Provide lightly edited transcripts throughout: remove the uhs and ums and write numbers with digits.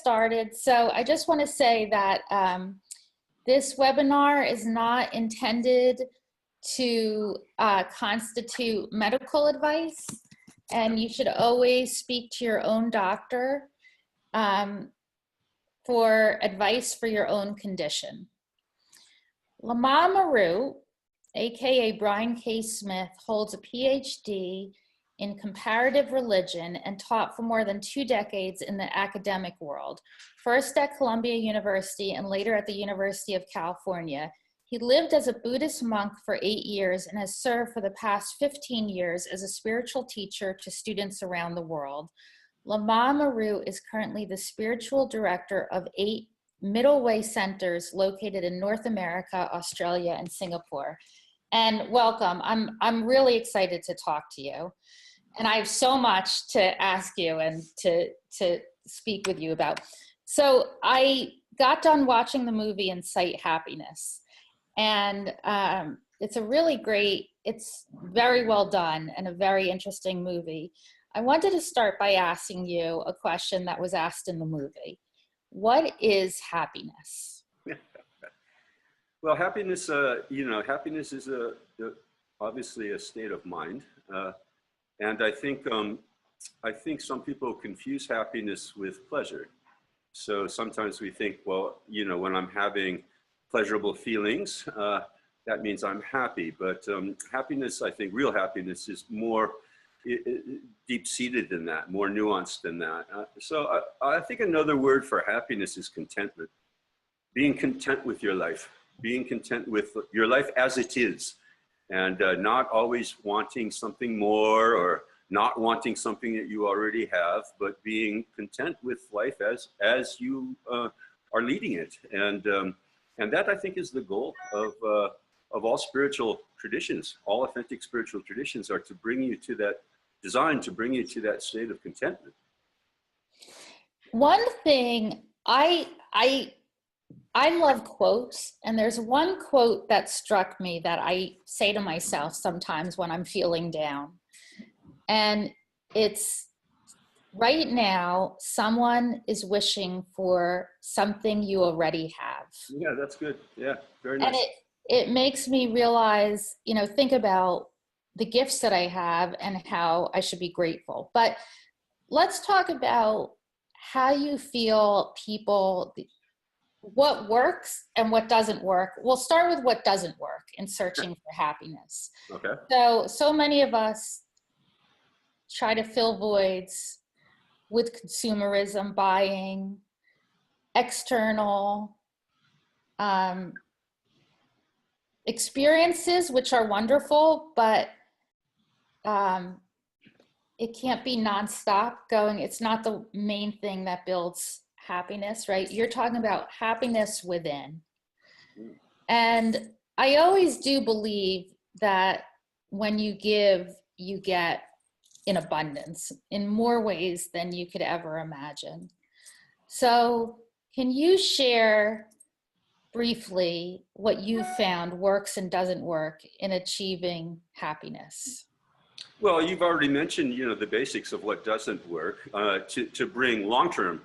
started. So I just want to say that this webinar is not intended to constitute medical advice, and you should always speak to your own doctor for advice for your own condition. Lama Marut, aka Brian K. Smith, holds a Ph.D. in Comparative Religion and taught for more than 2 decades in the academic world, first at Columbia University and later at the University of California. He lived as a Buddhist monk for 8 years and has served for the past 15 years as a spiritual teacher to students around the world. Lama Marut is currently the spiritual director of 8 middle way centers located in North America, Australia, and Singapore. And welcome. I'm really excited to talk to you. And I have so much to ask you and to speak with you about. So I got done watching the movie Incite Happiness. And it's a really great, it's very well done and a very interesting movie. I wanted to start by asking you a question that was asked in the movie. What is happiness? Well, happiness, happiness is obviously a state of mind. And I think some people confuse happiness with pleasure. So sometimes we think, well, when I'm having pleasurable feelings, that means I'm happy. But happiness, I think real happiness is more deep-seated than that, more nuanced than that. So I think another word for happiness is contentment. Being content with your life, being content with your life as it is, and not always wanting something more or not wanting something that you already have, but being content with life as you are leading it. And that, I think, is the goal of all spiritual traditions. All authentic spiritual traditions are to bring you to that, designed to bring you to that state of contentment. One thing, I love quotes, and there's one quote that struck me that I say to myself sometimes when I'm feeling down. And it's, right now, someone is wishing for something you already have. Yeah, that's good. Yeah, very nice. And it makes me realize, think about the gifts that I have and how I should be grateful. But let's talk about how you feel people, what works and what doesn't work. We'll start with what doesn't work in searching for happiness. Okay. So many of us try to fill voids with consumerism, buying, external experiences, which are wonderful, but it can't be nonstop going. It's not the main thing that builds happiness, right? You're talking about happiness within. And I always do believe that when you give, you get in abundance, in more ways than you could ever imagine. So can you share briefly what you found works and doesn't work in achieving happiness? Well, you've already mentioned, the basics of what doesn't work. To bring long-term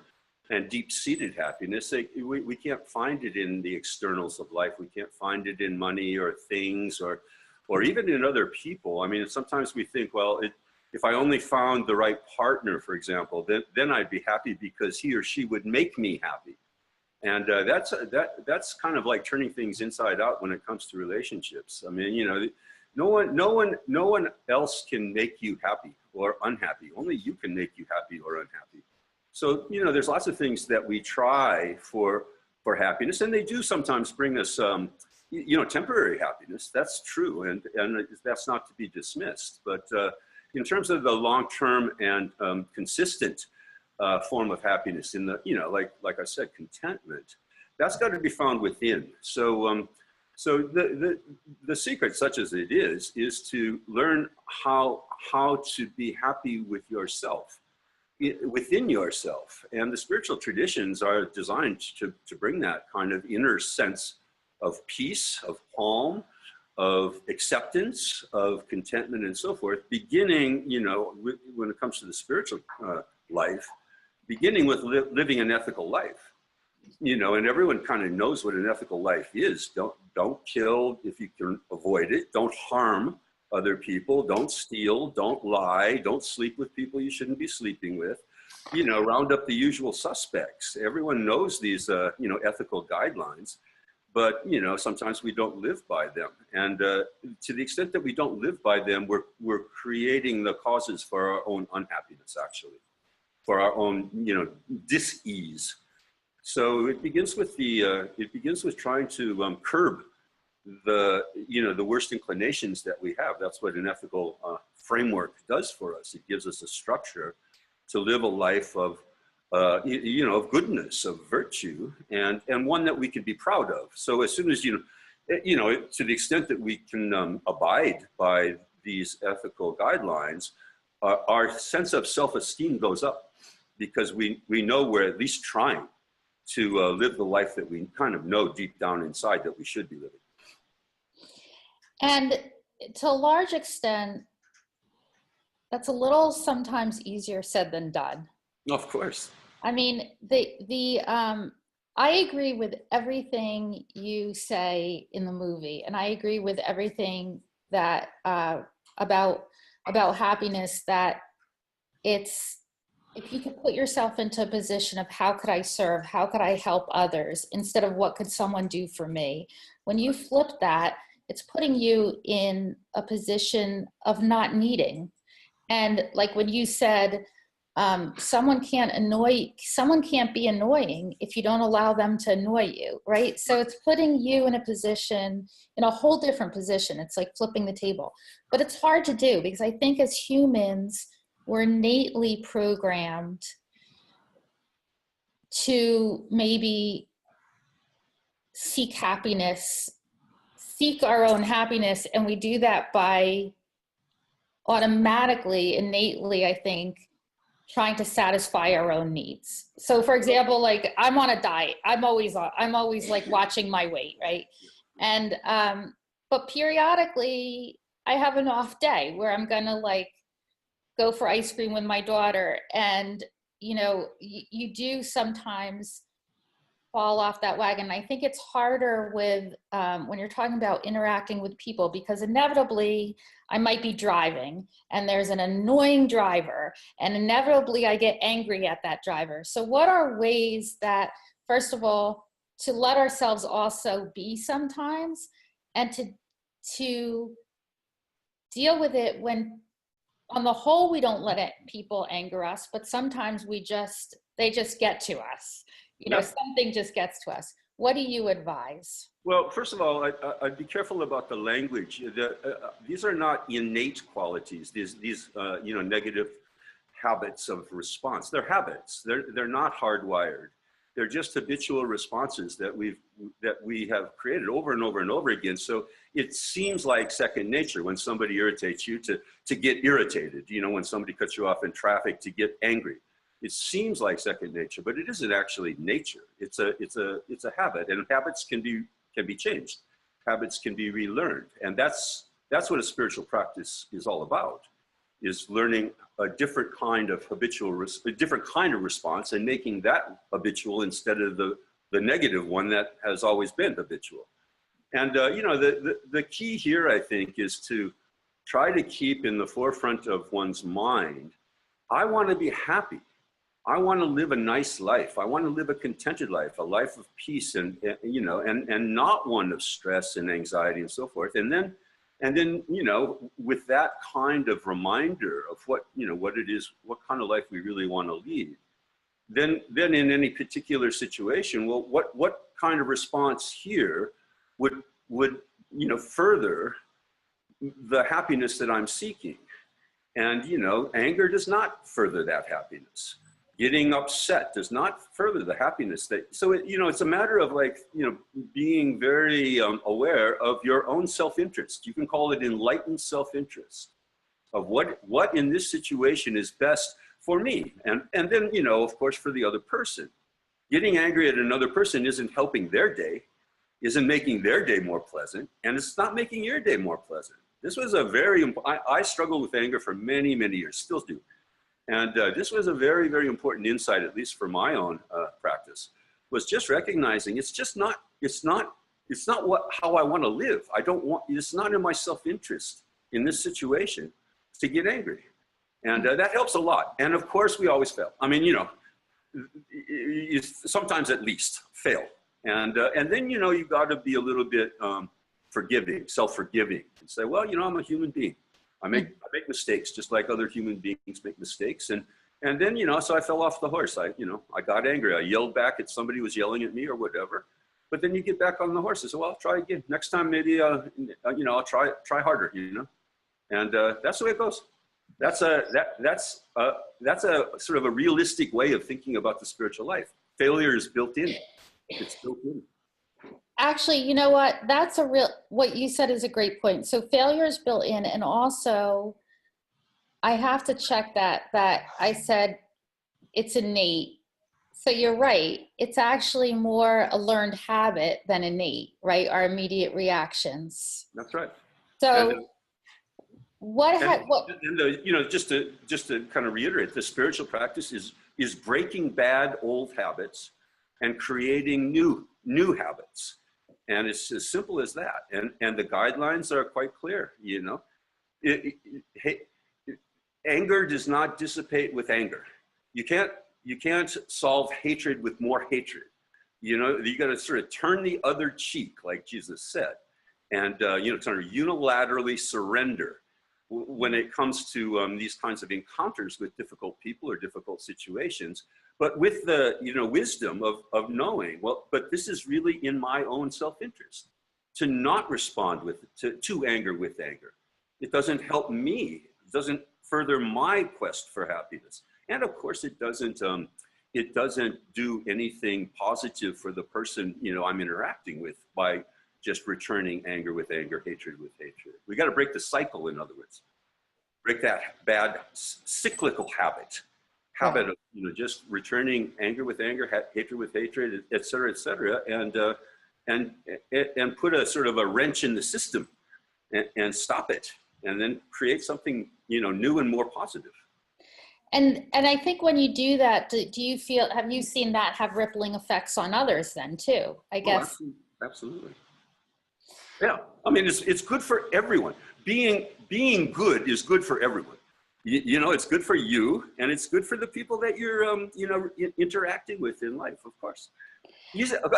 and deep-seated happiness, we can't find it in the externals of life. We can't find it in money or things or even in other people. I mean, sometimes we think, well, if I only found the right partner, for example, then I'd be happy because he or she would make me happy. And that's kind of like turning things inside out when it comes to relationships. I mean, no one else can make you happy or unhappy. Only you can make you happy or unhappy. So, there's lots of things that we try for happiness, and they do sometimes bring us, temporary happiness. That's true, and that's not to be dismissed. But in terms of the long-term and consistent form of happiness, in the, like I said, contentment, that's got to be found within. So the secret, such as it is to learn how to be happy with yourself, within yourself. And the spiritual traditions are designed to bring that kind of inner sense of peace, of calm, of acceptance, of contentment, and so forth, beginning, when it comes to the spiritual life, beginning with living an ethical life, you know, and everyone kind of knows what an ethical life is. Don't kill if you can avoid it. Don't harm other people. Don't steal. Don't lie. Don't sleep with people you shouldn't be sleeping with. You know, round up the usual suspects. Everyone knows these, you know, ethical guidelines, but, you know, sometimes we don't live by them. And to the extent that we don't live by them, we're creating the causes for our own unhappiness, actually, for our own, you know, dis-ease. So it begins with trying to curb the, you know, the worst inclinations that we have. That's what an ethical framework does for us. It gives us a structure to live a life of, you know, of goodness, of virtue, and one that we can be proud of. So as soon as, you know, to the extent that we can abide by these ethical guidelines, our sense of self-esteem goes up, because we know we're at least trying to live the life that we kind of know deep down inside that we should be living. And to a large extent, that's a little sometimes easier said than done. Of course. I mean, I agree with everything you say in the movie, and I agree with everything that about happiness, that it's, if you could put yourself into a position of how could I serve, how could I help others, instead of what could someone do for me, when you flip that, it's putting you in a position of not needing. And like when you said, someone can't be annoying if you don't allow them to annoy you, right? So it's putting you in a position, in a whole different position. It's like flipping the table. But it's hard to do, because I think as humans, we're innately programmed to maybe seek happiness, seek our own happiness, and we do that by automatically, innately, I think, trying to satisfy our own needs. So for example, like I'm on a diet. I'm always like watching my weight, right? And but periodically I have an off day where I'm gonna like go for ice cream with my daughter, and you know, you do sometimes fall off that wagon. I think it's harder with when you're talking about interacting with people, because inevitably I might be driving and there's an annoying driver, and inevitably I get angry at that driver. So what are ways that, first of all, to let ourselves also be sometimes, and to deal with it when, on the whole, we don't let people anger us, but sometimes they just get to us. You know, something just gets to us. What do you advise? Well, first of all, I'd be careful about the language. These are not innate qualities. These you know, negative habits of response. They're habits. They're not hardwired. They're just habitual responses that we have created over and over and over again. So it seems like second nature when somebody irritates you to get irritated. You know, when somebody cuts you off in traffic, to get angry. It seems like second nature, but it isn't actually nature. It's a habit, and habits can be changed. Habits can be relearned, and that's what a spiritual practice is all about. Is learning a different kind of response, and making that habitual instead of the negative one that has always been habitual. And you know, the key here, I think, is to try to keep in the forefront of one's mind, I want to be happy. I want to live a nice life. I want to live a contented life, a life of peace, and you know, and not one of stress and anxiety and so forth. And then, you know, with that kind of reminder of what, you know, what it is, what kind of life we really want to lead, then in any particular situation, well, what kind of response here would you know, further the happiness that I'm seeking? And you know, anger does not further that happiness. Getting upset does not further the happiness that, so it, you know, it's a matter of like, you know, being very aware of your own self-interest. You can call it enlightened self-interest of what in this situation is best for me. And then, you know, of course, for the other person. Getting angry at another person isn't helping their day, isn't making their day more pleasant, and it's not making your day more pleasant. This was a very, I struggled with anger for many, many years, still do. And this was a very, very important insight, at least for my own practice, was just recognizing it's not how I want to live. It's not in my self-interest in this situation to get angry. And that helps a lot. And of course, we always fail. I mean, you sometimes at least fail. And then, you got to be a little bit forgiving, self-forgiving, and say, well, I'm a human being. I make mistakes just like other human beings make mistakes. And then, so I fell off the horse. I got angry. I yelled back at somebody who was yelling at me or whatever. But then you get back on the horse and say, well, I'll try again. Next time, maybe, I'll try harder, And that's the way it goes. That's a sort of a realistic way of thinking about the spiritual life. Failure is built in. It's built in. Actually, you know what? What you said is a great point. So failure is built in, and also I have to check that I said it's innate. So you're right. It's actually more a learned habit than innate, right? Our immediate reactions. That's right. So just to kind of reiterate, the spiritual practice is breaking bad old habits and creating new habits. And it's as simple as that. And the guidelines are quite clear, Anger does not dissipate with anger. You can't solve hatred with more hatred. You got to sort of turn the other cheek, like Jesus said, and sort of unilaterally surrender when it comes to these kinds of encounters with difficult people or difficult situations, but with the wisdom of knowing, well, but this is really in my own self-interest to not respond to anger with anger. It doesn't help me. It doesn't further my quest for happiness. And of course, it doesn't do anything positive for the person I'm interacting with by just returning anger with anger, hatred with hatred. We got to break the cycle, in other words. Break that bad cyclical habit of just returning anger with anger, hatred with hatred, et cetera, and put a sort of a wrench in the system and stop it, and then create something new and more positive. And I think when you do that, have you seen that have rippling effects on others then too? I guess. Oh, absolutely. Yeah, I mean, it's good for everyone. Being good is good for everyone. It's good for you, and it's good for the people that you're, interacting with in life, of course.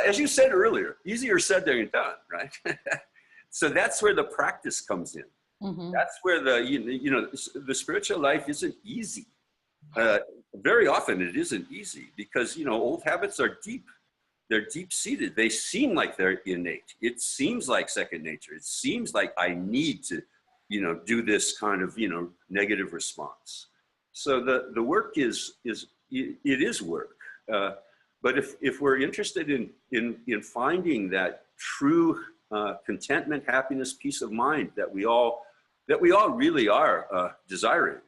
As you said earlier, easier said than done, right? So that's where the practice comes in. Mm-hmm. That's where the spiritual life isn't easy. Very often it isn't easy because, old habits are deep. They're deep-seated. They seem like they're innate. It seems like second nature. It seems like I need to, do this kind of, negative response. So the work is work. But if we're interested in finding that true contentment, happiness, peace of mind that we all really are desiring,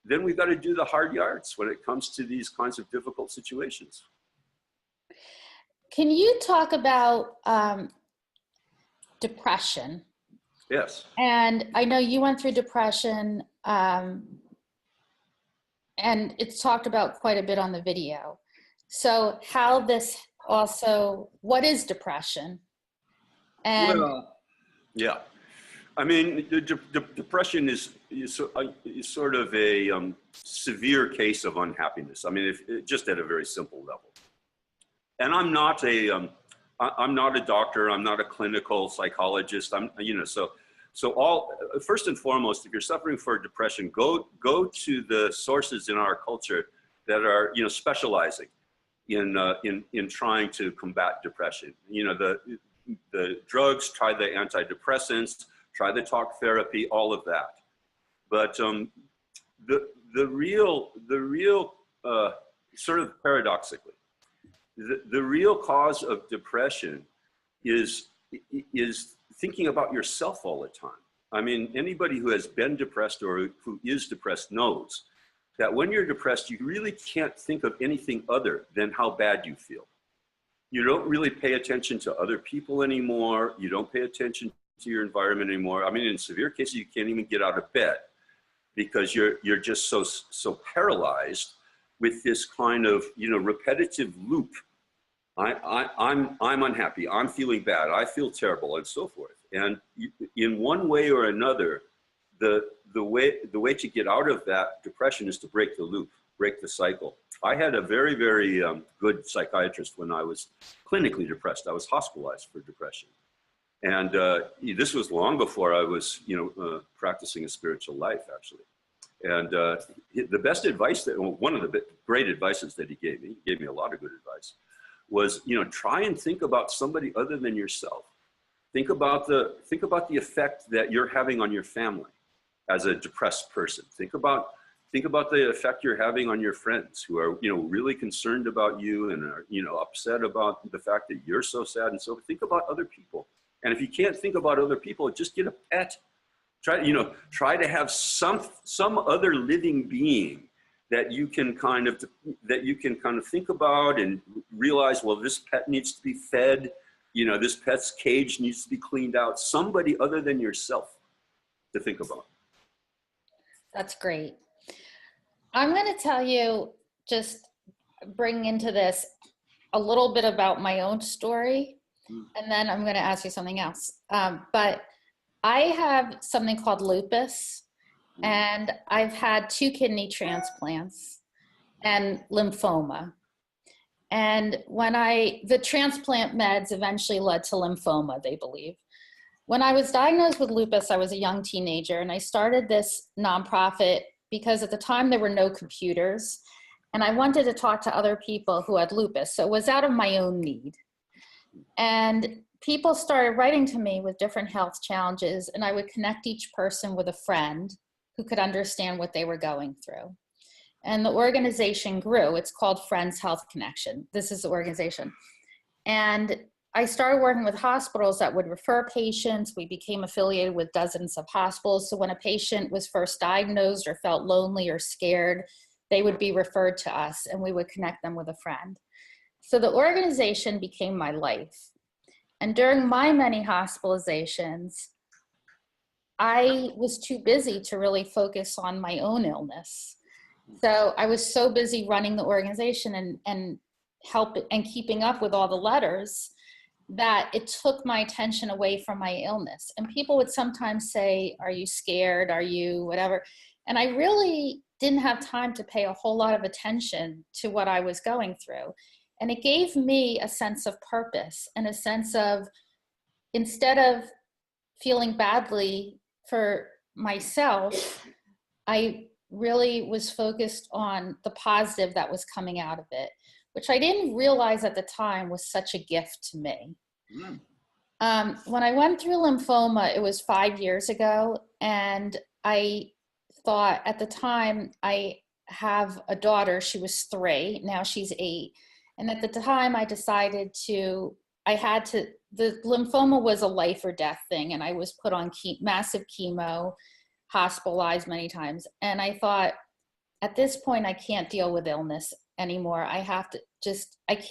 then we've got to do the hard yards when it comes to these kinds of difficult situations. Can you talk about depression? Yes. And I know you went through depression, and it's talked about quite a bit on the video. So what is depression? And yeah. I mean, depression is sort of a severe case of unhappiness. I mean, just at a very simple level. And I'm not a doctor. I'm not a clinical psychologist. First and foremost, if you're suffering for depression, go to the sources in our culture that are, specializing in trying to combat depression. The drugs, try the antidepressants, try the talk therapy, all of that. But the real sort of paradoxically, the real cause of depression is thinking about yourself all the time. I mean, anybody who has been depressed or who is depressed knows that when you're depressed, you really can't think of anything other than how bad you feel. You don't really pay attention to other people anymore. You don't pay attention to your environment anymore. I mean, in severe cases, you can't even get out of bed. because you're just so paralyzed with this kind of, you know, repetitive loop. I'm unhappy, I'm feeling bad, I feel terrible, and so forth. And in one way or another, the way to get out of that depression is to break the loop, break the cycle. I had a very, very good psychiatrist when I was clinically depressed. I was hospitalized for depression. And this was long before I was, you know, practicing a spiritual life, actually. And the best advice one of the great advices that he gave me a lot of good advice, was, you know, try and think about somebody other than yourself. Think about the effect that you're having on your family as a depressed person. Think about the effect you're having on your friends who are, you know, really concerned about you and are, you know, upset about the fact that you're so sad and so. Think about other people. And if you can't think about other people, just get a pet. Try to have some other living being that you can kind of think about and realize, well, this pet needs to be fed. You know, this pet's cage needs to be cleaned out. Somebody other than yourself to think about. That's great. I'm going to tell you, just bring into this a little bit about my own story, and then I'm going to ask you something else. But I have something called lupus, and I've had 2 kidney transplants and lymphoma. And when the transplant meds eventually led to lymphoma, they believe. When I was diagnosed with lupus, I was a young teenager, and I started this nonprofit because at the time there were no computers, and I wanted to talk to other people who had lupus. So it was out of my own need. And people started writing to me with different health challenges, and I would connect each person with a friend who could understand what they were going through. And the organization grew. It's called Friends Health Connection. This is the organization. And I started working with hospitals that would refer patients. We became affiliated with dozens of hospitals. So when a patient was first diagnosed or felt lonely or scared, they would be referred to us, and we would connect them with a friend. So the organization became my life. And during my many hospitalizations, I was too busy to really focus on my own illness. So I was so busy running the organization and keeping up with all the letters that it took my attention away from my illness. And people would sometimes say, are you scared? Are you whatever? And I really didn't have time to pay a whole lot of attention to what I was going through. And it gave me a sense of purpose and a sense of, instead of feeling badly for myself, I really was focused on the positive that was coming out of it, which I didn't realize at the time was such a gift to me. When I went through lymphoma, it was 5 years ago, and I thought at the time, I have a daughter, she was 3, now she's 8. And at the time I decided the lymphoma was a life or death thing, and I was put on massive chemo, hospitalized many times. And I thought, at this point, I can't deal with illness anymore. I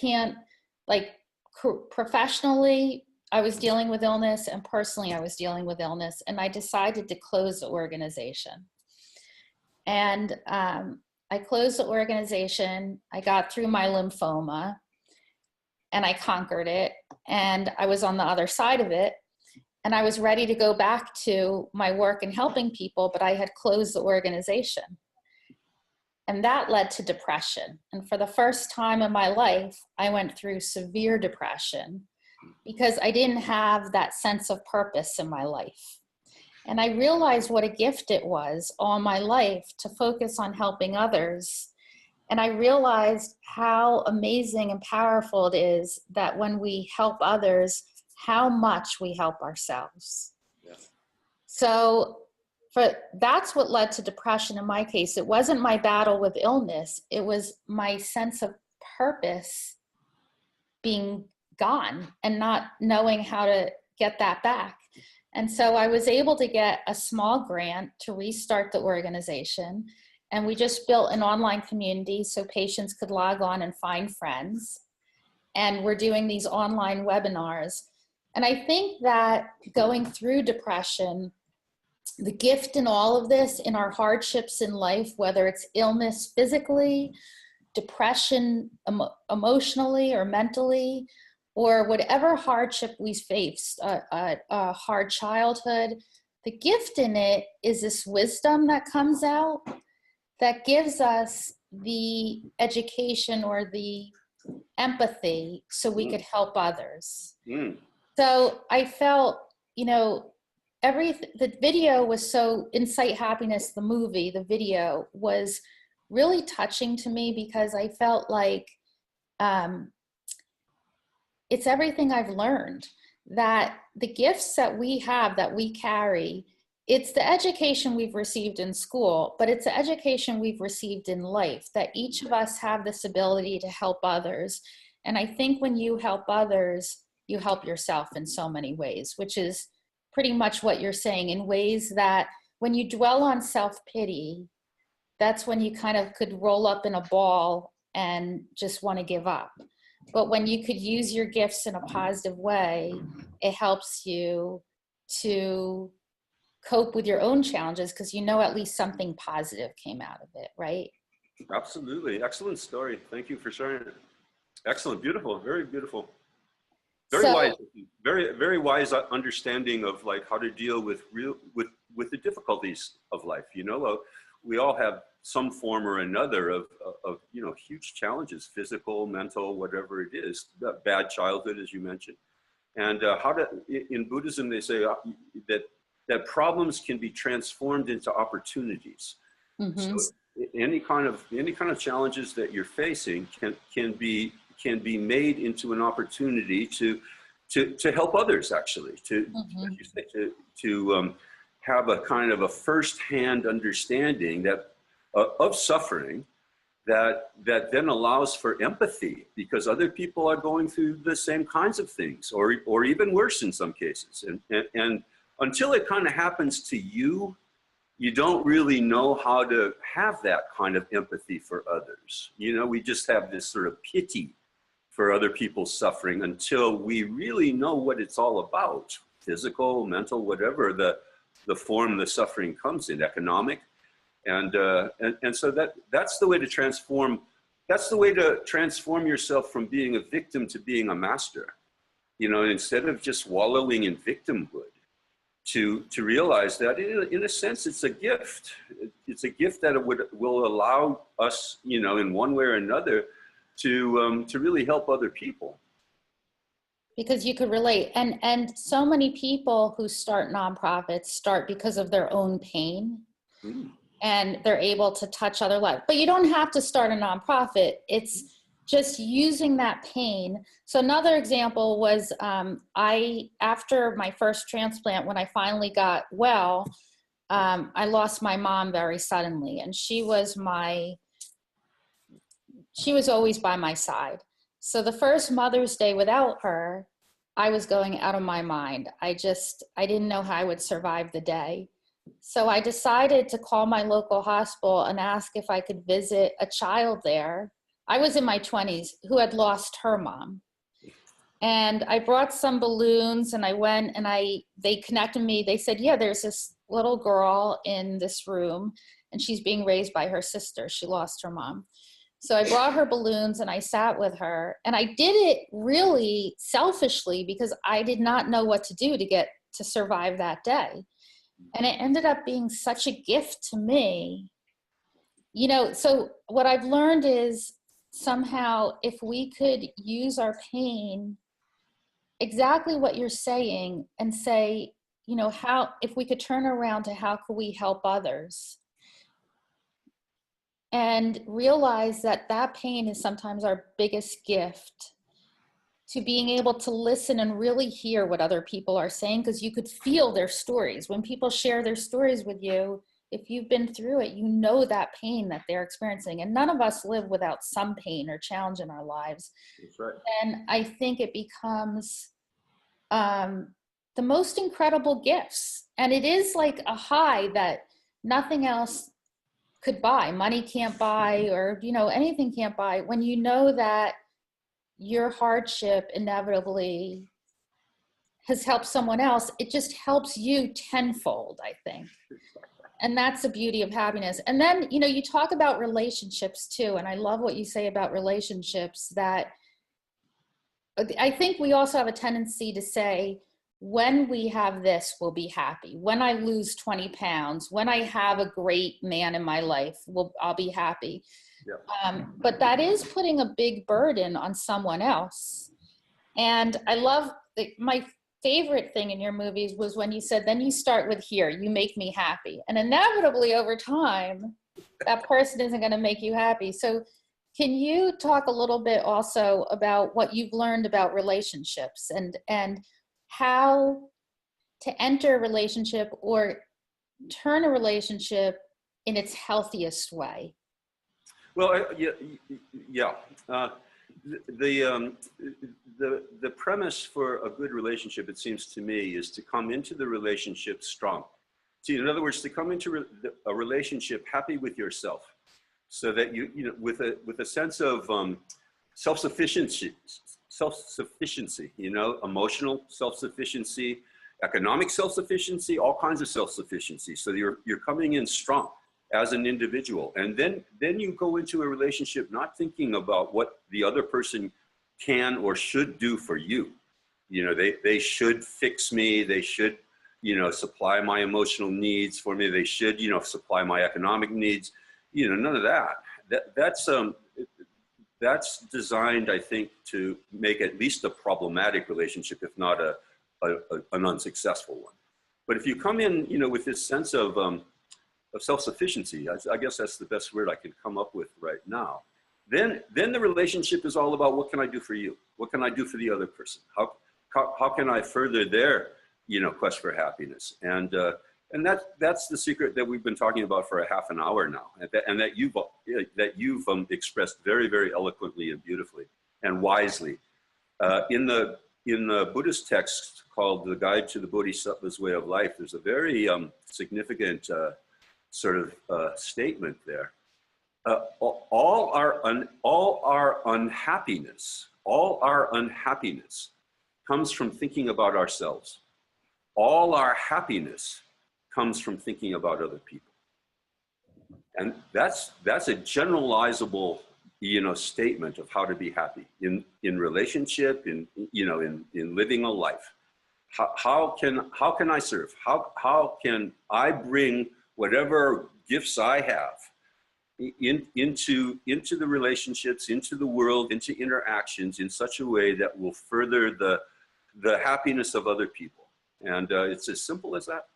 can't, professionally, I was dealing with illness, and personally, I was dealing with illness. And I decided to close the organization. And I closed the organization. I got through my lymphoma, and I conquered it. And I was on the other side of it. And I was ready to go back to my work and helping people, but I had closed the organization. And that led to depression. And for the first time in my life, I went through severe depression because I didn't have that sense of purpose in my life. And I realized what a gift it was all my life to focus on helping others. And I realized how amazing and powerful it is that when we help others, how much we help ourselves. Yes. So that's what led to depression in my case. It wasn't my battle with illness. It was my sense of purpose being gone and not knowing how to get that back. And so I was able to get a small grant to restart the organization. And we just built an online community so patients could log on and find friends. And we're doing these online webinars. And I think that going through depression, the gift in all of this, in our hardships in life, whether it's illness physically, depression emotionally or mentally, or whatever hardship we faced, a hard childhood, the gift in it is this wisdom that comes out that gives us the education or the empathy so we could help others. So I felt, the video was so, Incite Happiness, the movie, the video was really touching to me because I felt like it's everything I've learned, that the gifts that we have, that we carry, it's the education we've received in school, but it's the education we've received in life, that each of us have this ability to help others. And I think when you help others, you help yourself in so many ways, which is pretty much what you're saying, in ways that when you dwell on self-pity, that's when you kind of could roll up in a ball and just want to give up. But when you could use your gifts in a positive way, it helps you to cope with your own challenges because at least something positive came out of it, right? Absolutely. Excellent story. Thank you for sharing it. Excellent. Beautiful. Very beautiful. Very wise. Very wise understanding of like how to deal with with the difficulties of life. We all have some form or another of huge challenges, physical, mental, whatever it is, bad childhood, as you mentioned. And in Buddhism, they say that problems can be transformed into opportunities. So any kind of challenges that you're facing can be made into an opportunity to help others, actually, as you say, to have a kind of a first-hand understanding that of suffering that then allows for empathy, because other people are going through the same kinds of things, or even worse in some cases. And until it kind of happens to you, you don't really know how to have that kind of empathy for others. We just have this sort of pity for other people's suffering until we really know what it's all about, physical, mental, whatever the form the suffering comes in, economic. And so that's the way to transform. That's the way to transform yourself from being a victim to being a master. Instead of just wallowing in victimhood, to realize that in a sense it's a gift. It's a gift that will allow us, in one way or another, to really help other people. Because you could relate, and so many people who start nonprofits start because of their own pain. And they're able to touch other lives. But you don't have to start a nonprofit. It's just using that pain. So another example was after my first transplant, when I finally got well, I lost my mom very suddenly. And she was always by my side. So the first Mother's Day without her, I was going out of my mind. I didn't know how I would survive the day. So I decided to call my local hospital and ask if I could visit a child there. I was in my 20s who had lost her mom. And I brought some balloons and I went and they connected me. They said, yeah, there's this little girl in this room and she's being raised by her sister. She lost her mom. So I brought her balloons and I sat with her, and I did it really selfishly because I did not know what to do to survive that day. And it ended up being such a gift to me. So what I've learned is somehow if we could use our pain, exactly what you're saying, and say, if we could turn around to how could we help others, and realize that pain is sometimes our biggest gift, to being able to listen and really hear what other people are saying, because you could feel their stories. When people share their stories with you, if you've been through it, that pain that they're experiencing. And none of us live without some pain or challenge in our lives. That's right. And I think it becomes the most incredible gifts. And it is like a high that nothing else could buy. Money can't buy, or, anything can't buy. When you know that your hardship inevitably has helped someone else, it just helps you tenfold, I think. And that's the beauty of happiness. And then, you know, you talk about relationships too. And I love what you say about relationships, that I think we also have a tendency to say, when we have this, we'll be happy. When I lose 20 pounds, when I have a great man in my life, I'll be happy. Yeah. But that is putting a big burden on someone else. And I love, my favorite thing in your movies was when you said, then you start with here, you make me happy. And inevitably over time, that person isn't going to make you happy. So can you talk a little bit also about what you've learned about relationships and how to enter a relationship or turn a relationship in its healthiest way? Well, yeah. The premise for a good relationship, it seems to me, is to come into the relationship strong. In other words, to come into a relationship happy with yourself, so that you know, with a sense of self-sufficiency, you know, emotional self-sufficiency, economic self-sufficiency, all kinds of self-sufficiency. So you're coming in strong as an individual, and then you go into a relationship not thinking about what the other person can or should do for you. You know, they should fix me, they should, you know, supply my emotional needs for me, they should, you know, supply my economic needs. You know, none of that. That's designed, I think, to make at least a problematic relationship, if not an unsuccessful one. But if you come in, you know, with this sense of self-sufficiency, I guess that's the best word I can come up with right now, then the relationship is all about, what can I do for you? What can I do for the other person? How can I further their, you know, quest for happiness? And that's the secret that we've been talking about for a half an hour now, and that you've expressed very, very eloquently and beautifully and wisely. In the Buddhist text called The Guide to the Bodhisattva's Way of Life, there's a very significant sort of statement there. All our unhappiness comes from thinking about ourselves. All our happiness comes from thinking about other people. And that's a generalizable, you know, statement of how to be happy in relationship, in living a life. How can I serve? How can I bring whatever gifts I have into the relationships, into the world, into interactions in such a way that will further the happiness of other people? And it's as simple as that.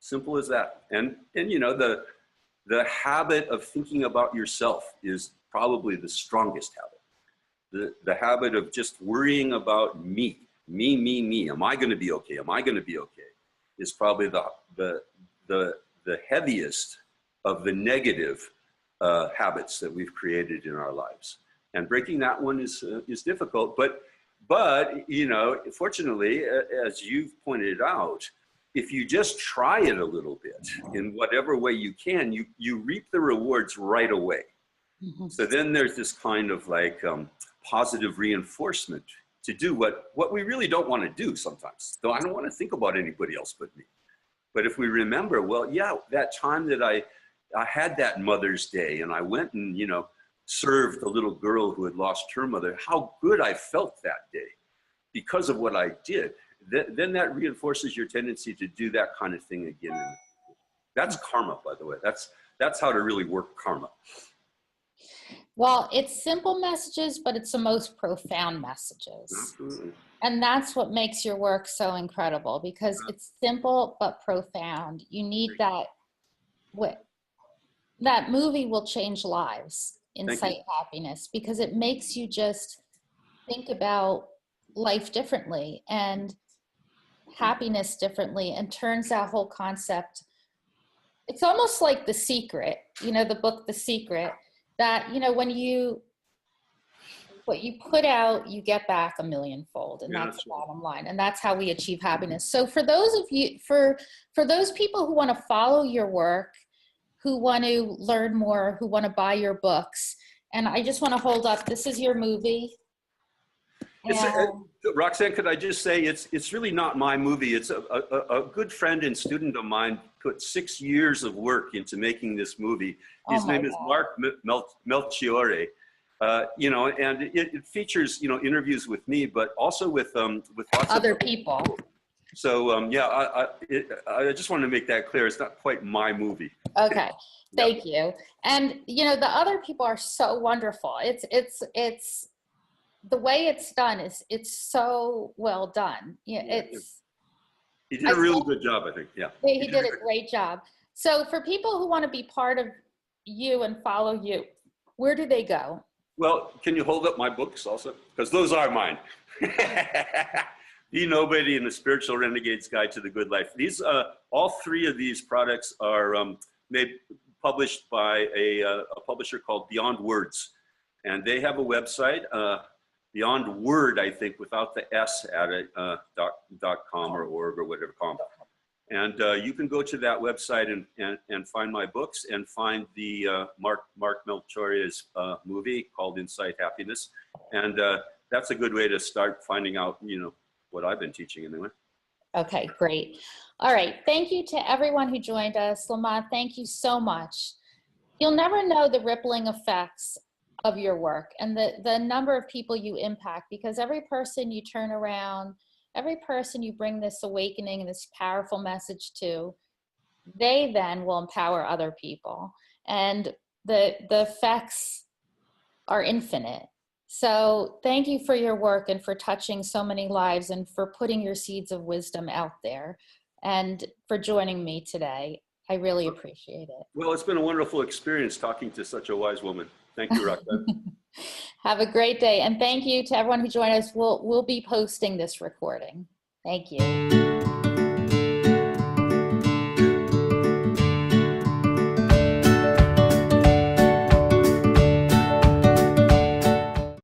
Simple as that. And you know, the habit of thinking about yourself is probably the strongest habit. The habit of just worrying about me. Am I going to be okay? Am I going to be okay? Is probably the heaviest of the negative habits that we've created in our lives. And breaking that one is difficult. But you know, fortunately, as you've pointed out, if you just try it a little bit in whatever way you can, you reap the rewards right away. Mm-hmm. So then there's this kind of like positive reinforcement to do what we really don't want to do sometimes. Though I don't want to think about anybody else but me. But if we remember, well, yeah, that time that I had that Mother's Day and I went and, you know, served a little girl who had lost her mother, how good I felt that day because of what I did. Then that reinforces your tendency to do that kind of thing again. That's karma, by the way. That's how to really work karma. Well, it's simple messages, but it's the most profound messages. Absolutely. And that's what makes your work so incredible, because it's simple but profound. You need that. That movie will change lives, Incite Happiness, because it makes you just think about life differently and happiness differently, and turns that whole concept. It's almost like The Secret, you know, the book The Secret, that, you know, what you put out, you get back 1,000,000-fold, and that's the bottom line. And that's how we achieve happiness. So for those of you, for those people who want to follow your work, who want to learn more, who want to buy your books, and I just want to hold up, this is your movie. Roxanne, could I just say, it's really not my movie. It's a good friend and student of mine put 6 years of work into making this movie. His name is Mark Melchiorre. You know, and it features, you know, interviews with me, but also with lots other of people. So yeah, I just wanted to make that clear. It's not quite my movie. Okay, thank you. And you know, the other people are so wonderful. It's the way it's done it's so well done. Yeah, he did a really good job, I think. Yeah, he did a great job. So for people who want to be part of you and follow you, where do they go? Well, can you hold up my books also? Because those are mine. Be Nobody and the Spiritual Renegades Guide to the Good Life. These, all three of these products are published by a publisher called Beyond Words. And they have a website, Beyond Word, I think, without the S at it, .com or org or whatever, com. And you can go to that website and find my books and find the Mark Melchiorre's movie called Incite Happiness. And that's a good way to start finding out, you know, what I've been teaching anyway. Okay, great. All right, thank you to everyone who joined us. Lama, thank you so much. You'll never know the rippling effects of your work and the number of people you impact, because every person you turn around, every person you bring this awakening and this powerful message to, they then will empower other people. And the effects are infinite. So thank you for your work and for touching so many lives and for putting your seeds of wisdom out there and for joining me today. I really appreciate it. Well, it's been a wonderful experience talking to such a wise woman. Thank you, Roxanne. Have a great day. And thank you to everyone who joined us. We'll be posting this recording. Thank you.